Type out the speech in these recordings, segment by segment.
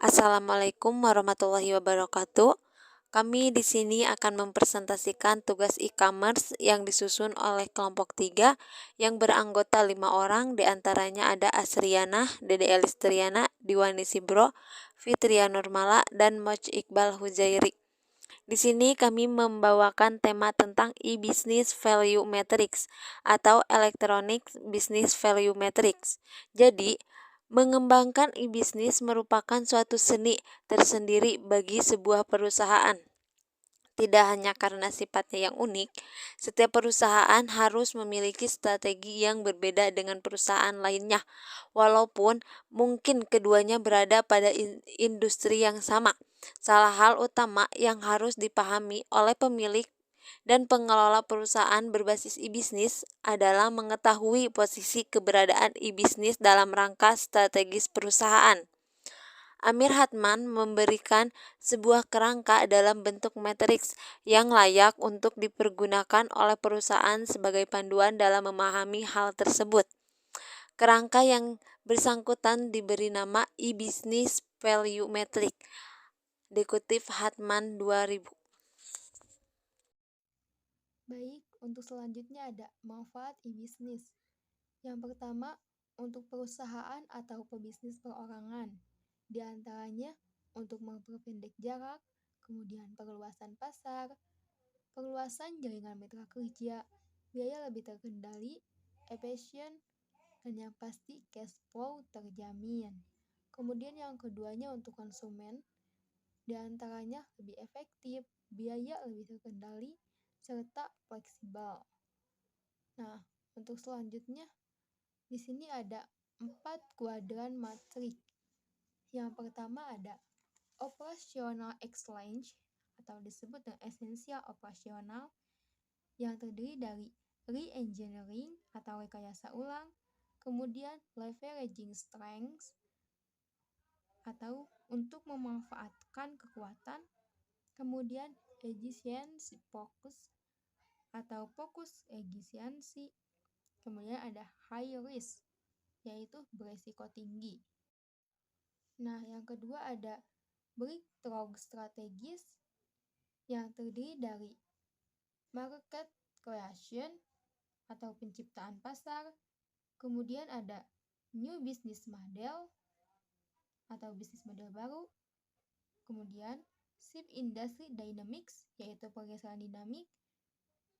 Assalamualaikum warahmatullahi wabarakatuh. Kami di sini akan mempresentasikan tugas e-commerce yang disusun oleh kelompok 3 yang beranggota 5 orang, diantaranya ada Asriana, Dede Elistriana, Diwani Sibro, Fitria Nurmala, dan Moch Iqbal Hujairi. Di sini kami membawakan tema tentang e-business value matrix atau electronic business value matrix. Jadi, mengembangkan e-business merupakan suatu seni tersendiri bagi sebuah perusahaan. Tidak hanya karena sifatnya yang unik, setiap perusahaan harus memiliki strategi yang berbeda dengan perusahaan lainnya, walaupun mungkin keduanya berada pada industri yang sama. Salah hal utama yang harus dipahami oleh pemilik dan pengelola perusahaan berbasis e-bisnis adalah mengetahui posisi keberadaan e-bisnis dalam rangka strategis perusahaan. Amir Hatman memberikan sebuah kerangka dalam bentuk matriks yang layak untuk dipergunakan oleh perusahaan sebagai panduan dalam memahami hal tersebut. Kerangka yang bersangkutan diberi nama e-business value matrix. Dikutip Hatman 2000. Baik, untuk selanjutnya ada manfaat e-bisnis. Yang pertama, untuk perusahaan atau pebisnis perorangan. Di antaranya untuk memperpendek jarak, kemudian perluasan pasar, perluasan jaringan mitra kerja, biaya lebih terkendali, efisien, dan yang pasti cash flow terjamin. Kemudian yang keduanya untuk konsumen, di antaranya lebih efektif, biaya lebih terkendali, serta fleksibel. Nah, untuk selanjutnya di sini ada 4 kuadran matrik. Yang pertama ada operational excellence atau disebut dengan esensial operasional yang terdiri dari re-engineering atau rekayasa ulang, kemudian leveraging strengths atau untuk memanfaatkan kekuatan, kemudian efficiency focus atau fokus efisiensi, kemudian ada high risk yaitu beresiko tinggi. Nah, yang kedua ada breakthrough strategis yang terdiri dari market creation atau penciptaan pasar, kemudian ada new business model atau bisnis model baru, kemudian shift industry dynamics yaitu pergeseran dinamik,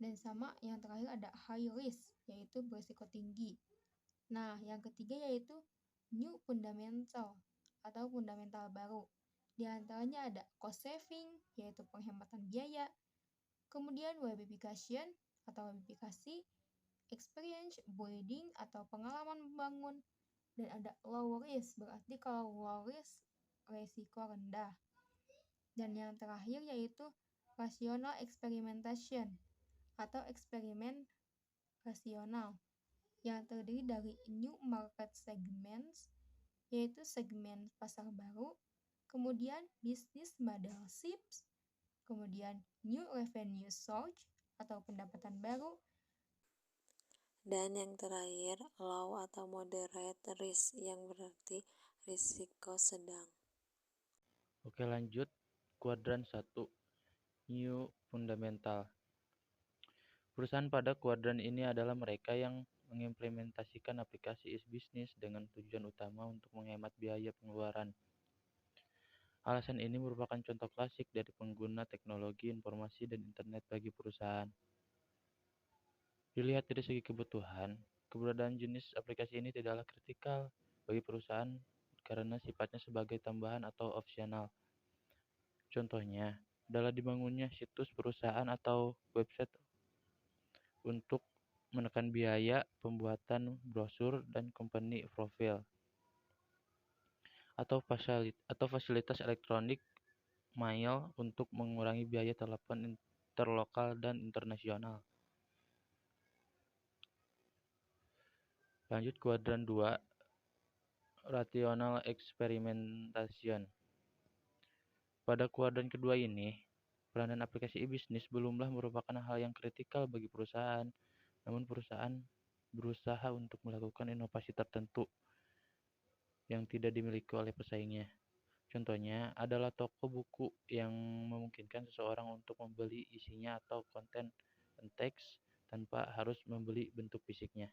dan sama yang terakhir ada high risk yaitu berisiko tinggi. Nah, yang ketiga yaitu new fundamental atau fundamental baru. Di antaranya ada cost saving yaitu penghematan biaya, kemudian webification atau webifikasi, experience building atau pengalaman membangun, dan ada low risk berarti kalau low risk resiko rendah. Dan yang terakhir yaitu rational experimentation atau eksperimen rasional yang terdiri dari new market segments yaitu segmen pasar baru, kemudian business model shifts, kemudian new revenue source atau pendapatan baru, Dan yang terakhir, low atau moderate risk yang berarti risiko sedang. Oke, lanjut. Kuadran 1, New Fundamental. Perusahaan pada kuadran ini adalah mereka yang mengimplementasikan aplikasi e-business dengan tujuan utama untuk menghemat biaya pengeluaran. Alasan ini merupakan contoh klasik dari pengguna teknologi informasi dan internet bagi perusahaan. Dilihat dari segi kebutuhan, keberadaan jenis aplikasi ini tidaklah kritikal bagi perusahaan karena sifatnya sebagai tambahan atau opsional. Contohnya adalah dibangunnya situs perusahaan atau website untuk menekan biaya pembuatan brosur dan company profile, atau fasilitas elektronik mail untuk mengurangi biaya telepon interlokal dan internasional. Lanjut kuadran 2, Rational Experimentation. Pada kuadran kedua ini, peranan aplikasi e-bisnis belumlah merupakan hal yang kritikal bagi perusahaan, namun perusahaan berusaha untuk melakukan inovasi tertentu yang tidak dimiliki oleh pesaingnya. Contohnya adalah toko buku yang memungkinkan seseorang untuk membeli isinya atau konten teks tanpa harus membeli bentuk fisiknya.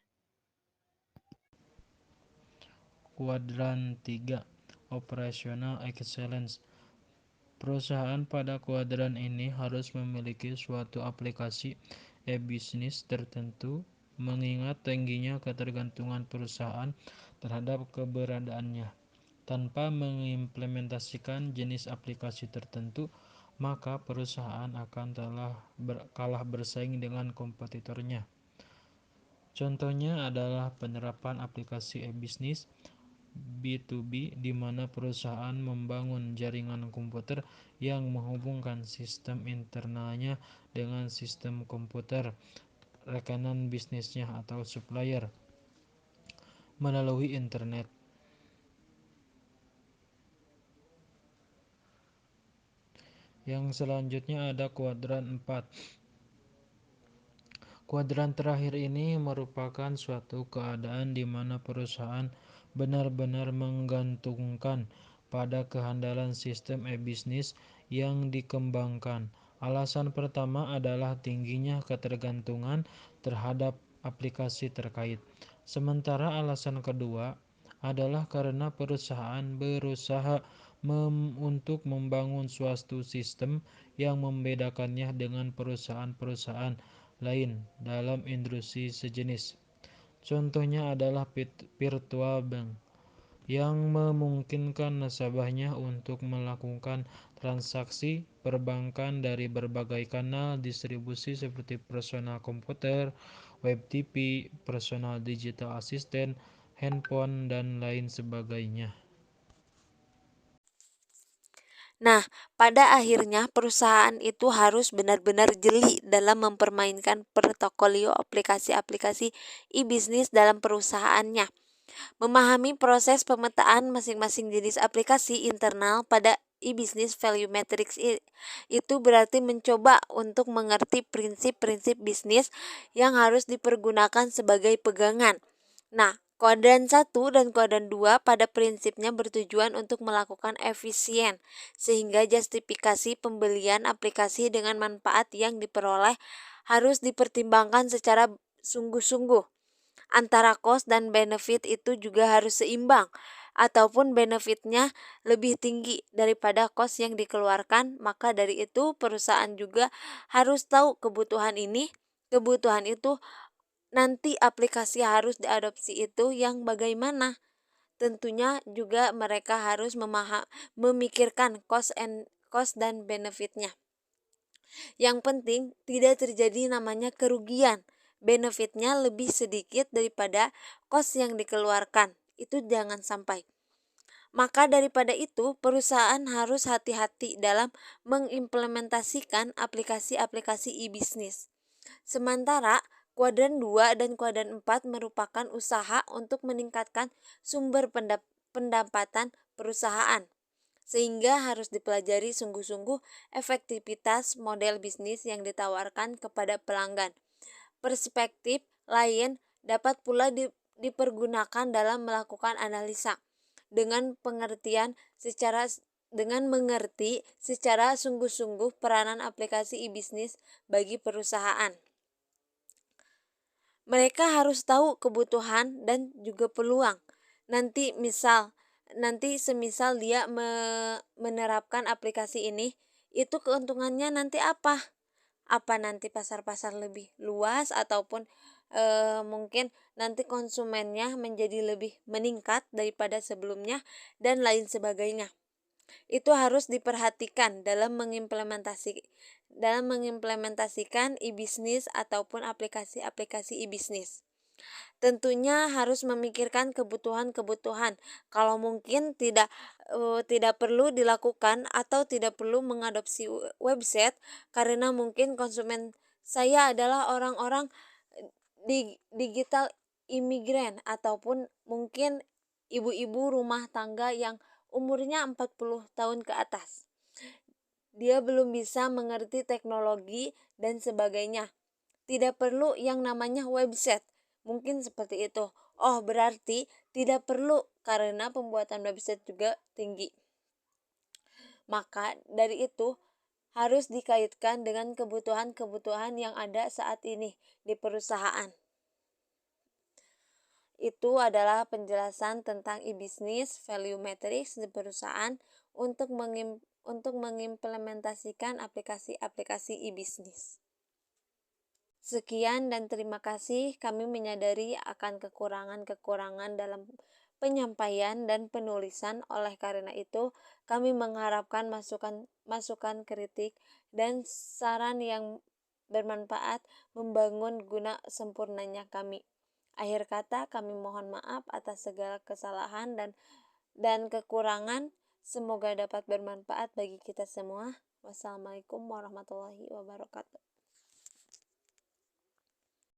Kuadran 3. Operational Excellence. Perusahaan pada kuadran ini harus memiliki suatu aplikasi e-bisnis tertentu mengingat tingginya ketergantungan perusahaan terhadap keberadaannya. Tanpa mengimplementasikan jenis aplikasi tertentu, maka perusahaan akan kalah bersaing dengan kompetitornya. Contohnya adalah penerapan aplikasi e-bisnis B2B di mana perusahaan membangun jaringan komputer yang menghubungkan sistem internalnya dengan sistem komputer rekanan bisnisnya atau supplier melalui internet. Yang selanjutnya ada kuadran 4. Kuadran terakhir ini merupakan suatu keadaan di mana perusahaan benar-benar menggantungkan pada kehandalan sistem e-bisnis yang dikembangkan. Alasan pertama adalah tingginya ketergantungan terhadap aplikasi terkait. Sementara alasan kedua adalah karena perusahaan berusaha untuk membangun suatu sistem yang membedakannya dengan perusahaan-perusahaan lain dalam industri sejenis. Contohnya adalah virtual bank yang memungkinkan nasabahnya untuk melakukan transaksi perbankan dari berbagai kanal distribusi seperti personal komputer, web TV, personal digital assistant, handphone, dan lain sebagainya. Nah, pada akhirnya perusahaan itu harus benar-benar jeli dalam mempermainkan portofolio aplikasi-aplikasi e-bisnis dalam perusahaannya. Memahami proses pemetaan masing-masing jenis aplikasi internal pada e-business value matrix itu berarti mencoba untuk mengerti prinsip-prinsip bisnis yang harus dipergunakan sebagai pegangan. Nah, kuadran 1 dan kuadran 2 pada prinsipnya bertujuan untuk melakukan efisien, sehingga justifikasi pembelian aplikasi dengan manfaat yang diperoleh harus dipertimbangkan secara sungguh-sungguh. Antara cost dan benefit itu juga harus seimbang, ataupun benefitnya lebih tinggi daripada cost yang dikeluarkan, maka dari itu perusahaan juga harus tahu kebutuhan itu nanti aplikasi harus diadopsi itu yang bagaimana. Tentunya juga mereka harus memikirkan cost dan benefitnya. Yang penting tidak terjadi namanya kerugian. Benefitnya lebih sedikit daripada cost yang dikeluarkan. Itu jangan sampai. Maka daripada itu, perusahaan harus hati-hati dalam mengimplementasikan aplikasi-aplikasi e-bisnis. Sementara kuadran 2 dan kuadran 4 merupakan usaha untuk meningkatkan sumber pendapatan perusahaan. Sehingga harus dipelajari sungguh-sungguh efektivitas model bisnis yang ditawarkan kepada pelanggan. Perspektif lain dapat pula dipergunakan dalam melakukan analisa dengan mengerti secara sungguh-sungguh peranan aplikasi e-bisnis bagi perusahaan. Mereka harus tahu kebutuhan dan juga peluang. Nanti semisal dia menerapkan aplikasi ini, itu keuntungannya nanti apa? Apa nanti pasar-pasar lebih luas ataupun mungkin nanti konsumennya menjadi lebih meningkat daripada sebelumnya dan lain sebagainya. Itu harus diperhatikan dalam mengimplementasikan e-bisnis ataupun aplikasi-aplikasi e-bisnis. Tentunya harus memikirkan kebutuhan-kebutuhan. Kalau mungkin tidak perlu dilakukan atau tidak perlu mengadopsi website karena mungkin konsumen saya adalah orang-orang digital imigran ataupun mungkin ibu-ibu rumah tangga yang umurnya 40 tahun ke atas. Dia belum bisa mengerti teknologi dan sebagainya. Tidak perlu yang namanya website. Mungkin seperti itu. Oh, berarti tidak perlu karena pembuatan website juga tinggi. Maka dari itu harus dikaitkan dengan kebutuhan-kebutuhan yang ada saat ini di perusahaan. Itu adalah penjelasan tentang e-business, value matrix di perusahaan untuk mengimplementasikan aplikasi-aplikasi e-business. Sekian dan terima kasih. Kami menyadari akan kekurangan-kekurangan dalam penyampaian dan penulisan. Oleh karena itu, kami mengharapkan masukan kritik dan saran yang bermanfaat membangun guna sempurnanya kami. Akhir kata, kami mohon maaf atas segala kesalahan dan kekurangan. Semoga dapat bermanfaat bagi kita semua. Wassalamualaikum warahmatullahi wabarakatuh.